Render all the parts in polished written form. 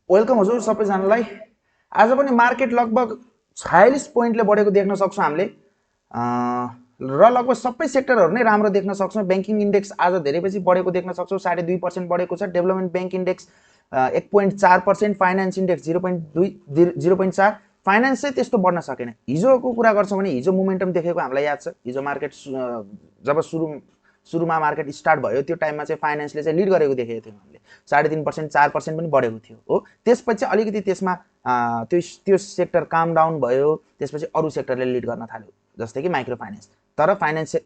Welcome हजुर सबैजनालाई। आज पनि मार्केट लगभग 46 पोइन्टले बढेको देख्न सक्छौँ हामीले र लगभग सबै सेक्टरहरू नै राम्रो देख्न सक्छौँ। बैंकिङ इन्डेक्स आज धेरै पछि बढेको देख्न सक्छौँ, 2.5% बढेको छ। Development bank index 1.4%, finance index 0.4। Finance चाहिँ त्यस्तो बढ्न सकेन। हिजोको कुरा गर्छौँ भने हिजो मोमेन्टम देखेको हामीलाई याद छ। हिजो मार्केट जब सुरुमा मार्केट स्टार्ट भयो त्यो टाइममा चाहिँ फाइनान्सले चाहिँ लिड गरेको देखेको थियौँ हामीले। 3.5%, 4% पनि बढेको थियो हो। त्यसपछि अलिकति त्यसमा त्यो सेक्टर काम डाउन भयो, त्यसपछि अरू सेक्टरले लिड गर्न थाल्यो, जस्तै कि माइक्रो फाइनेन्स। तर फाइनान्स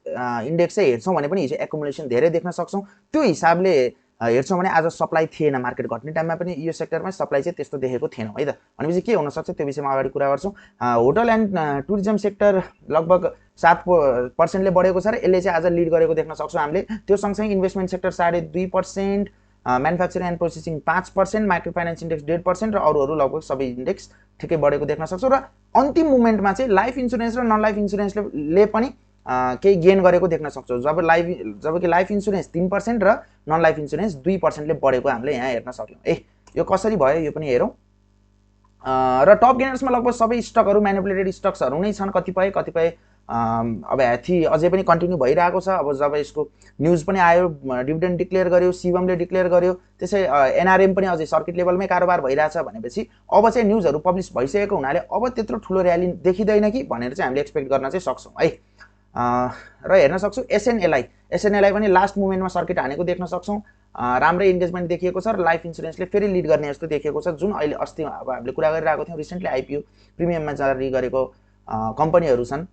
इन्डेक्स चाहिँ हेर्छौँ भने पनि हिजो एकुमुलेसन धेरै देख्न सक्छौँ। त्यो हिसाबले हेर्छौँ भने आज सप्लाई थिएन। मार्केट घट्ने टाइममा पनि यो सेक्टरमा सप्लाई चाहिँ त्यस्तो देखेको थिएनौँ है त। भनेपछि के हुनसक्छ त्यो विषयमा अगाडि कुरा गर्छौँ। होटल एन्ड टुरिज्म सेक्टर लगभग 7% बढेको छ र यसले चाहिँ आज लिड गरेको देख्न सक्छौँ हामीले। त्यो सँगसँगै investment sector 2.5%, manufacturing and processing 5%, micro finance index 1.5% र अरूहरू लगभग सबै इन्डेक्स ठिकै बढेको देख्न सक्छौँ। र अन्तिम मोमेन्टमा चाहिँ लाइफ इन्सुरेन्स र नन लाइफ इन्सुरेन्सले पनि केही गेन गरेको देख्न सक्छौँ। जबकि लाइफ इन्सुरेन्स 3% र नन लाइफ इन्सुरेन्स 2%ले बढेको हामीले यहाँ हेर्न सक्यौँ। यो कसरी भयो यो पनि हेरौँ। र टप गेनर्समा लगभग सबै स्टकहरू म्यानिपुलेटेड स्टक्सहरू नै छन्। कतिपय अब ह्याथी अझै पनि कन्टिन्यू भइरहेको छ। अब जब यसको न्युज पनि आयो, डिभिडेन्ड डिक्लेयर गर्यो, सिबमले डिक्लेयर गर्यो, त्यसै एनआरएम पनि अझै सर्किट लेभलमै कारोबार भइरहेछ भनेपछि अब चाहिँ न्युजहरू पब्लिस भइसकेको हुनाले अब त्यत्रो ठुलो र्याली देखिँदैन कि भनेर चाहिँ हामीले एक्सपेक्ट गर्न चाहिँ सक्छौँ है। र हेर्न सक्छौँ एसएनएलआई पनि लास्ट मोमेन्टमा सर्किट हानेको देख्न सक्छौँ। राम्रै इन्गेजमेन्ट देखिएको छ र लाइफ इन्सुरेन्सले फेरि लिड गर्ने जस्तो देखिएको छ। जुन अहिले अस्ति अब हामीले कुरा गरिरहेको थियौँ, रिसेन्टली आइपिओ प्रिमियममा जारी गरेको कम्पनीहरू छन्,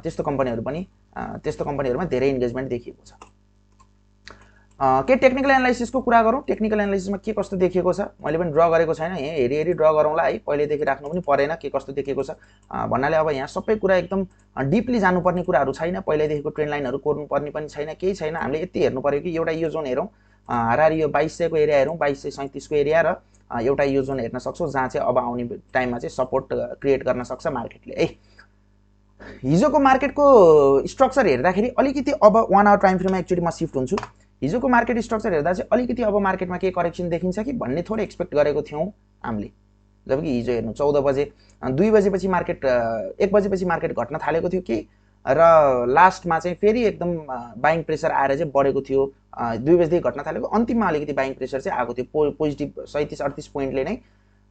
त्यस्तो कम्पनीहरूमा धेरै इन्गेजमेन्ट देखिएको छ। के टेक्निकल एनालाइसिसको कुरा गरौँ। टेक्निकल एनालाइसिसमा के कस्तो देखिएको छ मैले पनि ड्र गरेको छैन। यहाँ हेरी ड्र गरौँला है। पहिलेदेखि राख्नु पनि परेन के कस्तो देखिएको छ भन्नाले अब यहाँ सबै कुरा एकदम डिपली जानुपर्ने कुराहरू छैन। पहिलेदेखिको ट्रेन्ड लाइनहरू कोर्नुपर्ने पनि छैन, केही छैन। हामीले यति हेर्नु पर्यो कि एउटा यो जोन हेरौँ, हाराहारी यो 2200 को एरिया हेरौँ, 2237 को एरिया र एउटा यो जोन हेर्न सक्छौँ जहाँ चाहिँ अब आउने टाइममा चाहिँ सपोर्ट क्रिएट गर्न सक्छ मार्केटले है। हिजोको मार्केटको स्ट्रक्चर हेर्दाखेरि अलिकति अब 1 आवर टाइम फ्रेममा एक्चुअली म शिफ्ट हुन्छु। हिजोको मार्केट स्ट्रक्चर हेर्दा चाहिँ अलिकति अब मार्केटमा के करेक्सन देखिन्छ कि भन्ने थोरै एक्सपेक्ट गरेको थियौँ हामीले। जबकि हिजो हेर्नु 14 बजे 2 बजेपछि मार्केट 1 बजेपछि मार्केट घट्न थालेको थियो कि र लास्टमा चाहिँ फेरि एकदम बाइङ प्रेसर आएर चाहिँ बढेको थियो। 2 बजेदेखि घट्न थालेको, अन्तिममा अलिकति बाइङ प्रेसर चाहिँ आएको थियो। पोजिटिभ 37-38 पोइन्टले नै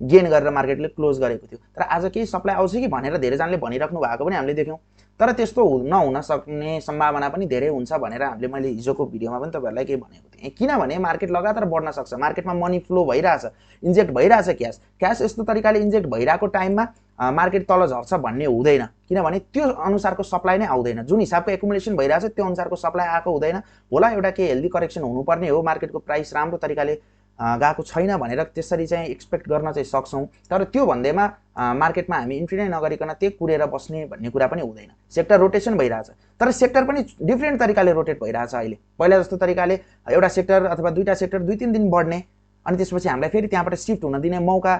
गेन गरेर मार्केटले क्लोज गरेको थियो। तर आज केही सप्लाई आउँछ कि भनेर धेरैजनाले भनिराख्नु भएको पनि हामीले देख्यौँ। तर त्यस्तो नहुन सक्ने सम्भावना पनि धेरै हुन्छ भनेर मैले हिजोको भिडियोमा पनि तपाईँहरूलाई केही भनेको थिएँ। किनभने मार्केट लगातार बढ्न सक्छ, मार्केटमा मनी फ्लो भइरहेछ, इन्जेक्ट भइरहेछ क्यास यस्तो तरिकाले इन्जेक्ट भइरहेको टाइममा मार्केट तल झर्छ भन्ने हुँदैन। किनभने त्यो अनुसारको सप्लाई नै आउँदैन। जुन हिसाबको एकुमुलेसन भइरहेछ त्यो अनुसारको सप्लाई आएको हुँदैन। होला एउटा केही हेल्दी करेक्सन हुनुपर्ने हो, मार्केटको प्राइस राम्रो तरिकाले गएको छैन भनेर त्यसरी चाहिँ एक्सपेक्ट गर्न चाहिँ सक्छौँ। तर त्यो भन्दैमा मार्केटमा हामी इन्ट्री नै नगरिकन त्यही कुरेर बस्ने भन्ने कुरा पनि हुँदैन। सेक्टर रोटेसन भइरहेछ, तर सेक्टर पनि डिफ्रेन्ट तरिकाले रोटेट भइरहेछ अहिले। पहिला जस्तो तरिकाले एउटा सेक्टर अथवा दुईटा सेक्टर 2-3 दिन बढ्ने अनि त्यसपछि हामीलाई फेरि त्यहाँबाट शिफ्ट हुन दिने मौका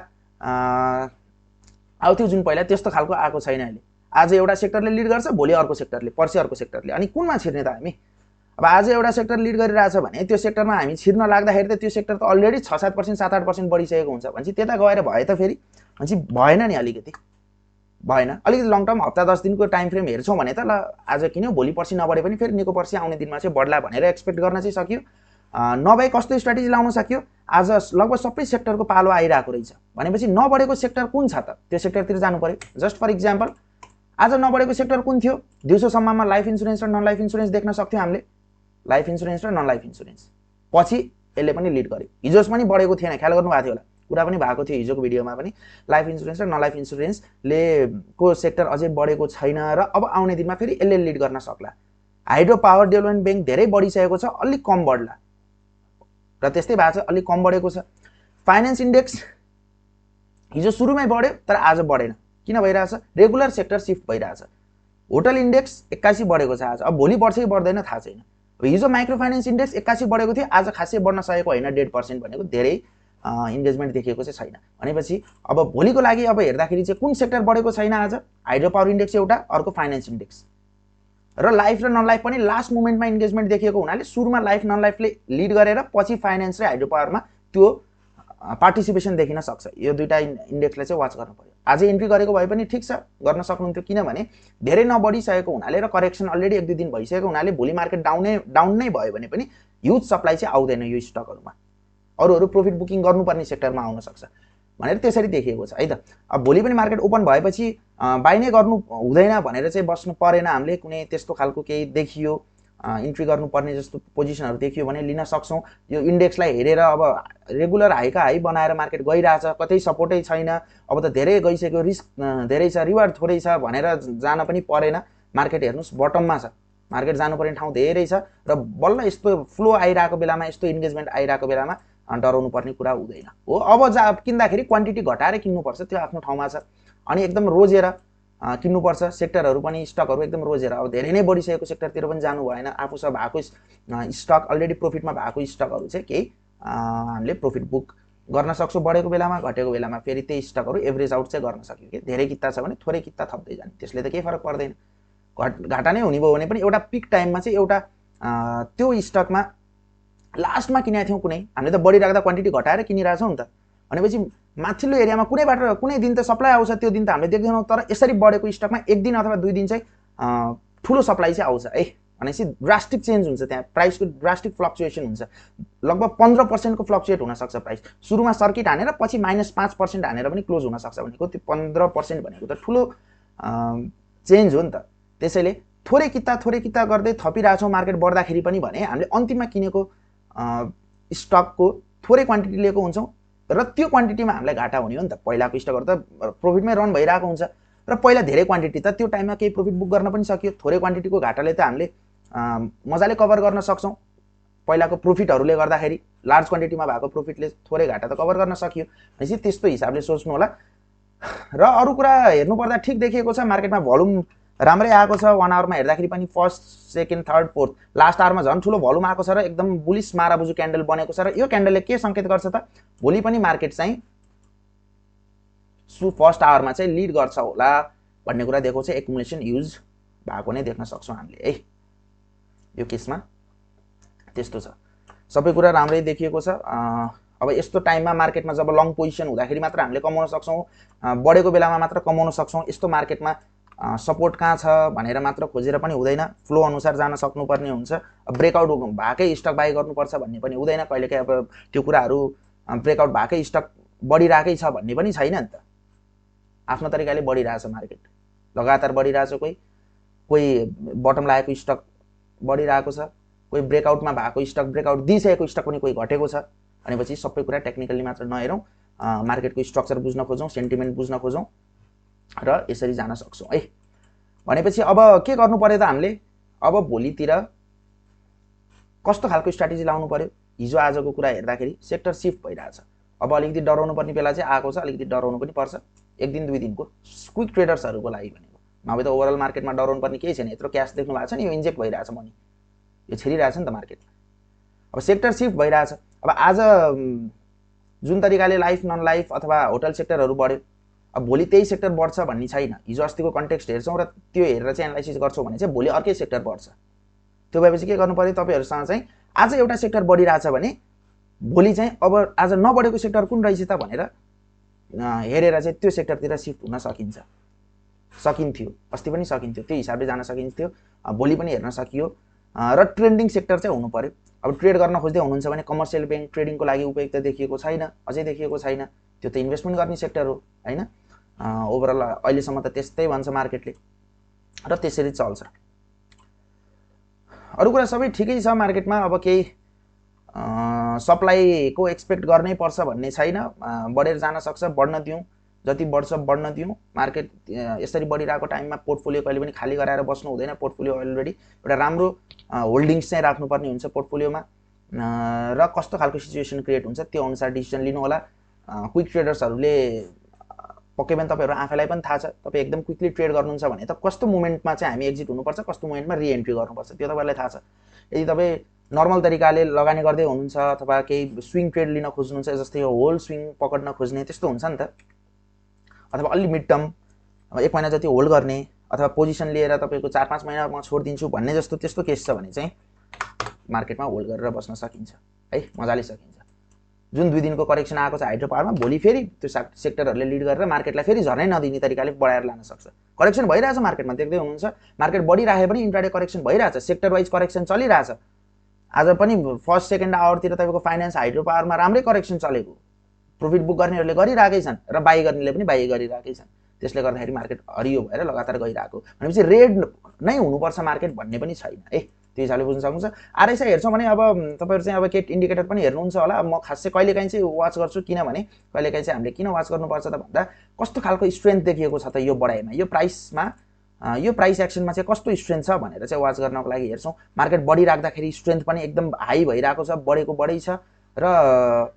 आउँथ्यो जुन पहिला, त्यस्तो खालको आएको छैन अहिले। आज एउटा सेक्टरले लिड गर्छ, भोलि अर्को सेक्टरले, पर्सि अर्को सेक्टरले। अनि कुनमा छिर्ने त हामी? अब आज एउटा सेक्टर लिड गरिरहेछ भने त्यो सेक्टरमा हामी छिर्न लाग्दाखेरि त त्यो सेक्टर त अलरेडी 6-7%, 7-8% बढिसकेको हुन्छ। भनेपछि त्यता गएर भए त फेरि भनेपछि भएन नि, अलिकति भएन। अलिकति लङ टर्म हप्ता 10 दिनको टाइम फ्रेम हेर्छौँ भने त ल आज किन्यो, भोलि पर्सि नबढे पनि फेरि निको पर्सि आउने दिनमा चाहिँ बढ्ला भनेर एक्सपेक्ट गर्न चाहिँ सक्यो। नभए कस्तो स्ट्राटेजी लाउन सक्यो? आज लगभग सबै सेक्टरको पालो आइरहेको रहेछ भनेपछि नबढेको सेक्टर कुन छ त त्यो सेक्टरतिर जानु पर्यो। जस्ट फर इक्जाम्पल आज नबढेको सेक्टर कुन थियो? दिउँसोसम्ममा लाइफ इन्सुरेन्स र नन लाइफ इन्सुरेन्स देख्न सक्थ्यौँ हामीले। लाइफ इन्सुरेन्स र नन लाइफ इन्सुरेन्स पछि यसले पनि लिड गर्यो। हिजो पनि बढेको थिएन, ख्याल गर्नुभएको थियो होला, कुरा पनि भएको थियो हिजोको भिडियोमा पनि। लाइफ इन्सुरेन्स र नन लाइफ इन्सुरेन्सले को सेक्टर अझै बढेको छैन र अब आउने दिनमा फेरि यसले लिड गर्न सक्ला। हाइड्रो पावर डेभलपमेन्ट बैंक धेरै बढिसकेको छ, अलिक कम बढ्ला र त्यस्तै भएको छ, अलिक कम बढेको छ। फाइनेन्स इन्डेक्स हिजो सुरुमै बढ्यो तर आज बढेन। किन भइरहेछ? रेगुलर सेक्टर शिफ्ट भइरहेछ। होटल इन्डेक्स 81 बढेको छ आज, अब भोलि बढ्छ कि बढ्दैन थाहा छैन। हिजो माइक्रो फाइनेन्स इन्डेक्स 81 बढेको थियो, आज खासै बढ्न सकेको होइन। 1.5% भनेको धेरै इन्गेजमेन्ट देखिएको चाहिँ छैन। भनेपछि अब भोलिको लागि अब हेर्दाखेरि चाहिँ कुन सेक्टर बढेको छैन आज? हाइड्रो पावर इन्डेक्स एउटा, अर्को फाइनेन्स इन्डेक्स र लाइफ र नन लाइफ पनि लास्ट मोमेन्टमा इन्गेजमेन्ट देखिएको हुनाले सुरुमा लाइफ नन लाइफले लिड गरेर पछि फाइनेन्स र हाइड्रो पावरमा त्यो पार्टिसिपेसन देखिन सक्छ। यो दुईटा इन्डेक्सलाई चाहिँ वाच गर्नु पर्यो। आजै इन्ट्री गरेको भए पनि ठिक छ, गर्न सक्नुहुन्थ्यो, किनभने धेरै नबढिसकेको हुनाले र करेक्सन अलरेडी 1-2 दिन भइसकेको हुनाले भोलि मार्केट डाउन नै भयो भने पनि ह्युज सप्लाई चाहिँ आउँदैन यो स्टकहरुमा। अरूहरु प्रोफिट बुकिङ गर्नुपर्ने सेक्टरमा आउन सक्छ भनेर त्यसरी देखिएको छ है त। अब भोलि पनि मार्केट ओपन भएपछि बाइ नै गर्नु हुँदैन भनेर चाहिँ बस्नु परेन हामीले। कुनै त्यस्तो खालको केही देखियो इन्ट्री गर्नुपर्ने जस्तो पोजिसनहरु देखियो भने लिन सक्छौं। यो इन्डेक्सलाई हेरेर अब रेगुलर हाईका हाई बनाएर मार्केट गइरहेछ, कतै सपोर्टै छैन, अब त धेरै गइसक्यो, रिस्क धेरै छ, रिवार्ड थोरै छ भनेर जान पनि परेन। मार्केट हेर्नुस् बटममा छ, मार्केट जानुपर्ने ठाउँ धेरै छ र बल्ल यस्तो फ्लो आइरहेको बेलामा, यस्तो इन्गेजमेन्ट आइरहेको बेलामा डराउनु पर्ने कुरा हुँदैन हो। अब किन्दाखेरि क्वान्टिटी घटाएर किन्नुपर्छ, त्यो आफ्नो ठाउँमा छ। अनि एकदम रोजेर किन्नुपर्छ, सेक्टरहरु पनि स्टकहरु एकदम रोजेर। अब धेरै नै बढिसकेको सेक्टरतिर पनि जानु भएन। आफूसँग भएको स्टक अलरेडी प्रोफिटमा भएको स्टकहरु चाहिँ केही हामीले प्रोफिट बुक गर्न सक्छौं बढेको बेलामा, घटेको बेलामा फेरि त्यही स्टकहरु एभरेज आउट चाहिँ गर्न सक्यो के। धेरै कित्ता छ भने थोरै कित्ता थप्दै जाने, त्यसले त केही फरक पर्दैन। घाटा नै हुने भयो भने पनि एउटा पिक टाइममा चाहिँ एउटा त्यो स्टकमा लास्टमा किनेका थियौं कुनै, हामीले त बढिराख्दा क्वान्टिटी घटाएर किनिरहेछौं नि त, भनेपछि माथिल्लो एरियामा कुनै दिन त सप्लाई आउँछ, त्यो दिन त हामीले देख्दैनौं। तर यसरी बढेको स्टकमा एक दिन अथवा 2 दिन चाहिँ ठूलो सप्लाई चाहिँ आउँछ भनेपछि ड्रास्टिक चेन्ज हुन्छ, त्यहाँ प्राइसको ड्रास्टिक फ्लक्चुएसन हुन्छ। लगभग 15% को फ्लक्चुएट हुन सक्छ प्राइस। सुरुमा सर्किट हानेर पछि -5% हानेर पनि क्लोज हुन सक्छ भनेको त्यो 15% भनेको त ठूलो चेन्ज हो नि त। त्यसैले थोरै कित्ता गर्दै थपिरहेछौं मार्केट बढ्दाखेरि पनि भने हामीले अन्तिममा किनेको स्टकको थोरै क्वान्टिटी लिएको हुन्छौं र त्यो क्वान्टिटीमा हामीलाई घाटा हुने हो नि त। पहिलाको स्टकहरु त प्रोफिटमै रन भइरहेको हुन्छ र पहिला धेरै क्वान्टिटी त त्यो टाइममा केही प्रोफिट बुक गर्न पनि सकियो। थोरै क्वान्टिटीको घाटाले त हामीले मजाले कभर गर्न सक्छौं। पहिलाको प्रोफिटहरुले गर्दाखेरि लार्ज क्वान्टिटीमा भएको प्रोफिटले थोरै घाटा त कभर गर्न सकियो। भनेपछि त्यस्तो हिसाबले सोच्नु होला। र अरु कुरा हेर्नु पर्दा ठीक देखिएको छ, मार्केटमा भोल्युम राम्रै आएको छ। 1 आवरमा हेर्दाखेरि पनि first, second, third, fourth, last आवरमा झन् ठूलो भोल्युम आएको छ र एकदम बुलिश माराबुजु क्यान्डल बनेको छ। र यो क्यान्डलले के संकेत गर्छ त, भोलि पनि मार्केट चाहिँ फर्स्ट आवरमा चाहिँ लिड गर्छ होला भन्ने कुरा देखाउँछ। एकुमुलेसन युज भएको नै देख्न सक्छौं हामीले है। यो केसमा त्यस्तो छ, सबै कुरा राम्रै देखिएको छ। अब यस्तो टाइममा मार्केटमा जब लङ पोजिसन हुँदाखेरि मात्र हामीले कमाउन सक्छौं, बढेको बेलामा मात्र कमाउन सक्छौं। यस्तो मार्केटमा सपोर्ट कहाँ छ भनेर मात्र खोजेर पनि हुँदैन, फ्लो अनुसार जान सक्नुपर्ने हुन्छ। ब्रेकआउट भएकै स्टक बाइ गर्नुपर्छ भन्ने पनि हुँदैन। कहिलेकाहीँ अब त्यो कुराहरु ब्रेकआउट भएकै स्टक बढिराकै छ भन्ने पनि छैन नि त। आफ्नो तरिकाले बढिरहेछ मार्केट, लगातार बढिरहेछ। कोही बटम लागेको स्टक बढिरहेको छ, कोही ब्रेकआउटमा भएको स्टक, ब्रेकआउट दिइसकेको स्टक पनि कोही घटेको छ। भनेपछि सबै कुरा टेक्निकली मात्र नहेरौं, मार्केटको स्ट्रक्चर बुझ्न खोजौं, सेन्टिमेन्ट बुझ्न खोजौं र यसरी जान सक्छौं है। भनेपछि अब के गर्नु पर्यो त हामीले, अब भोलितिर कस्तो खालको स्ट्र्याटेजी लाउनु पर्यो। हिजो आजको कुरा हेर्दाखेरि सेक्टर शिफ्ट भइरहेछ। अब अलिकति डराउनु पर्ने बेला चाहिँ आएको छ, अलिकति डराउनु पनि पर्छ। 1 दिन 2 दिनको क्विक ट्रेडर्सहरुको लागि भनेको, नभए त ओभरअल मार्केटमा डराउनु पर्ने केही छैन। यत्रो क्याश देख्नु भएको छ नि, यो इन्जेक्ट भइरहेछ मनी, यो छिरिरहेछ नि त मार्केटमा। अब सेक्टर शिफ्ट भइरहेछ। अब आज जुन तरिकाले लाइफ, नन लाइफ अथवा होटल सेक्टरहरु बढ्यो, अब भोलि त्यही सेक्टर बढ्छ भन्ने छैन। हिजो अस्तिको कन्टेक्स्ट हेर्छौं र त्यो हेरेर चाहिँ एनालाइसिस गर्छौं भने चाहिँ भोलि अर्कै सेक्टर बढ्छ। त्यो भएपछि के गर्नु पर्यो, तपाईहरुसँग चाहिँ आज एउटा सेक्टर बढिरहेछ भने भोलि चाहिँ अब आज नबढेको सेक्टर कुन रहेछ त भनेर हेरेर चाहिँ त्यो सेक्टरतिर शिफ्ट हुन सकिन्थ्यो। अस्ति पनि सकिन्थ्यो, त्यो हिसाबले जान सकिन्थ्यो। भोलि पनि हेर्न सकियो। र ट्रेन्डिङ सेक्टर चाहिँ हुनु पर्यो। अब ट्रेड गर्न खोज्दै हुनुहुन्छ भने कमर्सियल बैंक ट्रेडिङको लागि उपयुक्त देखिएको छैन, अझै देखिएको छैन। त्यो त इन्भेस्टमेन्ट गर्ने सेक्टर हो हैन। ओभरअल अहिलेसम्म त त्यस्तै भन्छ मार्केटले र त्यसरी चल्छ। अरु कुरा सबै ठिकै छ मार्केटमा। अब केही सप्लाईको एक्सपेक्ट गर्नै पर्छ भन्ने छैन। बढेर जान सक्छ, बढ्न दिउँ, जति बढ्छ बढ्न दिउँ। मार्केट यसरी बढिरहेको टाइममा पोर्टफोलियो कहिले पनि खाली गराएर बस्नु हुँदैन। पोर्टफोलियो अलरेडी एउटा राम्रो होल्डिङ्स चाहिँ राख्नुपर्ने हुन्छ पोर्टफोलियोमा। र कस्तो खालको सिचुएसन क्रिएट हुन्छ त्यो अनुसार डिसिजन लिनु होला। क्विक ट्रेडर्सहरुले पक्कै पनि तपाईहरु आफैलाई पनि थाहा छ, तपाई एकदम क्विकली ट्रेड गर्नुहुन्छ भने त कस्तो मोमेन्टमा चाहिँ हामी एक्जिट हुनुपर्छ, कस्तो मोमेन्टमा रिएन्ट्री गर्नुपर्छ त्यो तपाईहरुलाई थाहा छ। यदि तपाई नर्मल तरिकाले लगानी गर्दै हुनुहुन्छ अथवा केही स्विङ ट्रेड लिन खोज्नुहुन्छ, जस्तै यो होल स्विङ पकड्न खोज्ने त्यस्तो हुन्छ नि त, अथवा अलि मिड टर्म 1 महिना जति होल्ड गर्ने अथवा पोजिसन लिएर तपाईको 4-5 महिना म छोड्दिन्छु भन्ने जस्तो त्यस्तो केस छ भने चाहिँ मार्केटमा होल्ड गरेर बस्न सकिन्छ है, मजाले सकिन्छ। जुन 2 दिनको करेक्सन आएको छ हाइड्रो पावरमा भोलि फेरि त्यो सेक्टरहरूले लिड गरेर मार्केटलाई फेरि झर्नै नदिने तरिकाले बढाएर लान सक्छ। करेक्सन भइरहेछ मार्केटमा, देख्दै हुनुहुन्छ। मार्केट बढिराखे पनि इन्ट्राडे करेक्सन भइरहेछ, सेक्टर वाइज करेक्सन चलिरहेछ। आज पनि फर्स्ट सेकेन्ड आवरतिर तपाईँको फाइनेन्स हाइड्रो पावरमा राम्रै करेक्सन चलेको, प्रॉफिट बुक गर्नेहरूले गरिराकै छन् र बाई गर्नेले पनि बाई गरिराकै छन्। त्यसले गर्दाखेरि मार्केट हरियो भएर लगातार गइरहेको भनेपछि रेड नै हुनुपर्छ मार्केट भन्ने पनि छैन। त्यो हिसाबले बुझ्न सक्नुहुन्छ। आरएसआई हेर्छौँ भने अब तपाईँहरू चाहिँ अब के इन्डिकेटर पनि हेर्नुहुन्छ होला। म खास चाहिँ कहिलेकाहीँ चाहिँ वाच गर्छु, किनभने कहिलेकाहीँ चाहिँ हामीले किन वाच गर्नुपर्छ त भन्दा कस्तो खालको स्ट्रेन्थ देखिएको छ त यो बढाइमा, यो प्राइसमा, यो प्राइस एक्सनमा चाहिँ कस्तो स्ट्रेन्थ छ भनेर चाहिँ वाच गर्नको लागि हेर्छौँ। मार्केट बढिराख्दाखेरि स्ट्रेन्थ पनि एकदम हाई भइरहेको छ, बढेको बढै छ र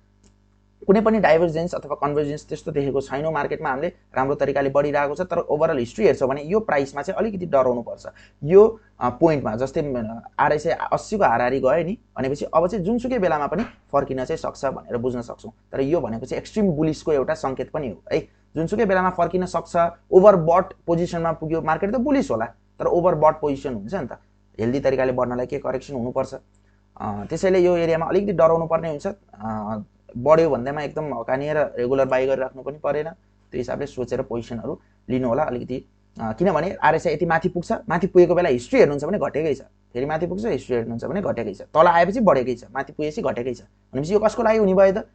कुनै पनि डाइभर्जेन्स अथवा कन्भर्जेन्स त्यस्तो देखेको छैनौँ मार्केटमा। हामीले राम्रो तरिकाले बढिरहेको छ, तर ओभरअल हिस्ट्री हेर्छौँ भने यो प्राइसमा चाहिँ अलिकति डराउनुपर्छ। यो पोइन्टमा जस्तै आरएसआई 80 को हाराहारी गयो नि भनेपछि अब चाहिँ जुनसुकै बेलामा पनि फर्किन चाहिँ सक्छ भनेर बुझ्न सक्छौँ। तर यो भनेको चाहिँ एक्सट्रिम बुलिसको एउटा सङ्केत पनि हो है। जुनसुकै बेलामा फर्किन सक्छ, ओभरबट पोजिसनमा पुग्यो मार्केट त बुलिस होला, तर ओभरबट पोजिसन हुन्छ नि त। हेल्दी तरिकाले बढ्नलाई के करेक्सन हुनुपर्छ, त्यसैले यो एरियामा अलिकति डराउनु पर्ने हुन्छ। बढ्यो भन्दैमा एकदम हकानिएर रेगुलर बाई गरिराख्नु पनि परेन। त्यो हिसाबले सोचेर पोजिसनहरू लिनु होला अलिकति, किनभने आरएसआई यति माथि पुग्छ, माथि पुगेको बेला हिस्ट्री हेर्नुहुन्छ भने घटेकै छ, फेरि माथि पुग्छ हिस्ट्री हेर्नुहुन्छ भने घटेकै छ, तल आएपछि बढेकै छ, माथि पुगेपछि घटेकै छ। भनेपछि यो कसको लागि हुने भयो त?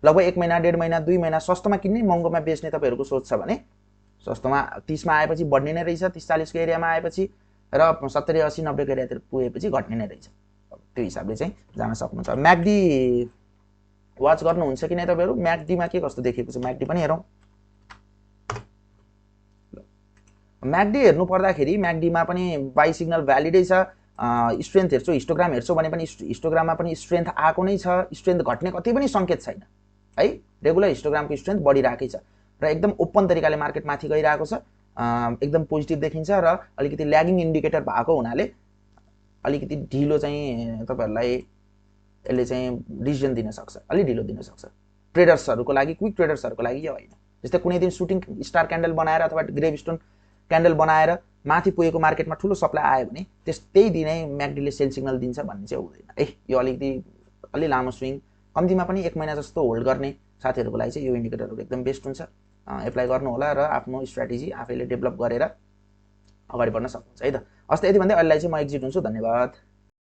लगभग 1 महिना 1.5 महिना 2 महिना सस्तोमा किन्ने महँगोमा बेच्ने तपाईँहरूको सोच छ भने सस्तोमा 30 मा आएपछि बढ्ने नै रहेछ, 30-40 को एरियामा आएपछि र 70-80-90 को एरियातिर पुगेपछि घट्ने नै रहेछ। त्यो हिसाबले चाहिँ जान सक्नुहुन्छ। म्याकडी वाच गर्नुहुन्छ कि नै तपाईँहरू? म्याकडीमा के कस्तो देखेको छ म्याकडी पनि हेरौँ। म्याकडी हेर्नु पर्दाखेरि म्याकडीमा पनि बाई सिग्नल भ्यालिडै छ। स्ट्रेन्थ हेर्छौँ, हिस्टोग्राम हेर्छौँ भने पनि हिस्टोग्राममा पनि स्ट्रेन्थ आएको नै छ, स्ट्रेन्थ घट्ने कति पनि सङ्केत छैन है। रेगुलर हिस्टोग्रामको स्ट्रेन्थ बढिरहेकै छ र एकदम ओपन तरिकाले मार्केट माथि गइरहेको छ, एकदम पोजिटिभ देखिन्छ र अलिकति ल्यागिङ इन्डिकेटर भएको हुनाले अलिकति ढिलो चाहिँ तपाईँहरूलाई यसले चाहिँ डिसिजन दिन सक्छ, अलि ढिलो दिन सक्छ। ट्रेडर्सहरूको लागि, क्विक ट्रेडर्सहरूको लागि यो होइन। जस्तै कुनै दिन सुटिङ स्टार क्यान्डल बनाएर अथवा ग्रेभस्टोन क्यान्डल बनाएर माथि पुगेको मार्केटमा ठुलो सप्लाई आयो भने त्यही दिनै म्याकडीले सेल सिग्नल दिन्छ भन्ने चाहिँ हुँदैन। यो अलिकति अलि लामो स्विङ, कम्तीमा पनि 1 महिना जस्तो होल्ड गर्ने साथीहरूको लागि चाहिँ यो इन्डिकेटरहरू एकदम बेस्ट हुन्छ। एप्लाई गर्नु होला र आफ्नो स्ट्राटेजी आफैले डेभलप गरेर अगाडि बढ्न सक्नुहुन्छ है त। हस् त, यति भन्दै अहिलेलाई चाहिँ म एक्जिट हुन्छु। धन्यवाद।